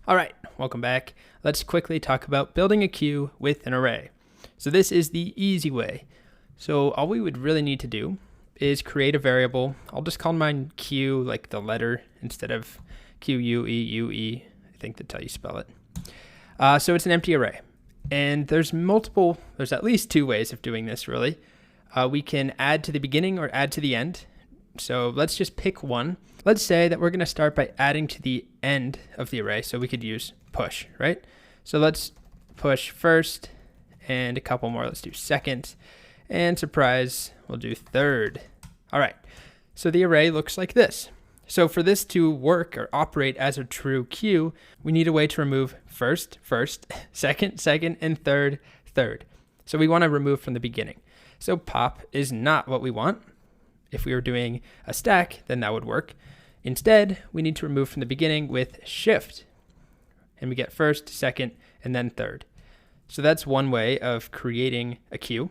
All right, welcome back. Let's quickly talk about building a queue with an array. So this is the easy way. So all we would really need to do is create a variable. I'll just call mine Q, like the letter, instead of Q-U-E-U-E. I think that's how you spell it. So it's an empty array. And there's at least two ways of doing this, really. We can add to the beginning or add to the end. So let's just pick one. Let's say that we're going to start by adding to the end of the array. So we could use push, right? So let's push first and a couple more. Let's do second, and surprise, we'll do third. All right, so the array looks like this. So for this to work or operate as a true queue, we need a way to remove first, second, and third. So we want to remove from the beginning. So pop is not what we want. If we were doing a stack, then that would work. Instead, we need to remove from the beginning with shift. And we get first, second, and then third. So that's one way of creating a queue.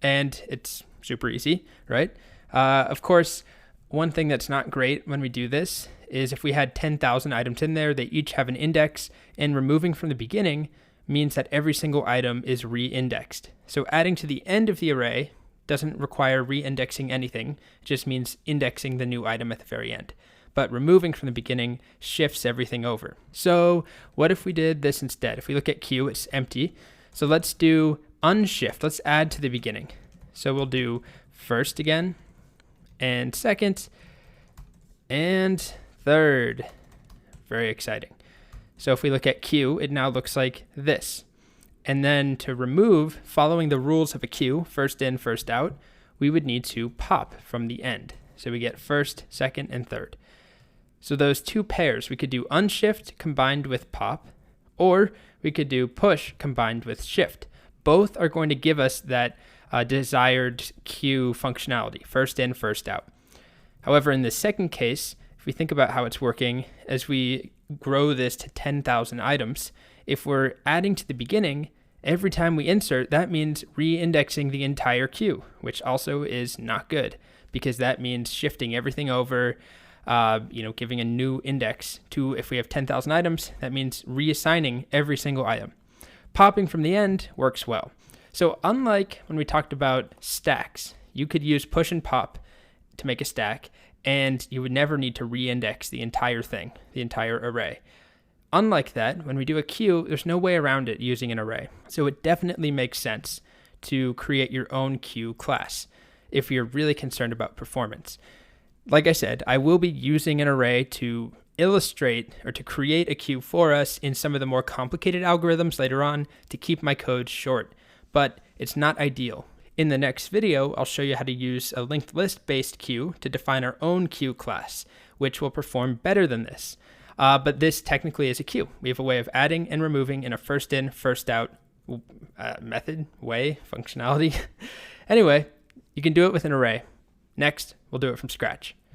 And it's super easy, right? Of course, one thing that's not great when we do this is if we had 10,000 items in there, they each have an index, and removing from the beginning means that every single item is re-indexed. So adding to the end of the array doesn't require re-indexing anything. It just means indexing the new item at the very end. But removing from the beginning shifts everything over. So what if we did this instead? If we look at Q, it's empty. So let's do unshift. Let's add to the beginning. So we'll do first again, and second, and third. Very exciting. So if we look at Q, it now looks like this. And then to remove, following the rules of a queue, first in, first out, we would need to pop from the end. So we get first, second, and third. So those two pairs, we could do unshift combined with pop, or we could do push combined with shift. Both are going to give us that desired queue functionality, first in, first out. However, in the second case, if we think about how it's working, as we grow this to 10,000 items, if we're adding to the beginning, every time we insert, that means re-indexing the entire queue, which also is not good because that means shifting everything over, giving a new index to, if we have 10,000 items, that means reassigning every single item. Popping from the end works well. So unlike when we talked about stacks, you could use push and pop to make a stack, and you would never need to re-index the entire thing, the entire array. Unlike that, when we do a queue, there's no way around it using an array. So it definitely makes sense to create your own queue class if you're really concerned about performance. Like I said, I will be using an array to illustrate or to create a queue for us in some of the more complicated algorithms later on to keep my code short, but it's not ideal. In the next video, I'll show you how to use a linked list based queue to define our own queue class, which will perform better than this. But this technically is a queue. We have a way of adding and removing in a first in, first out functionality. Anyway, you can do it with an array. Next, we'll do it from scratch.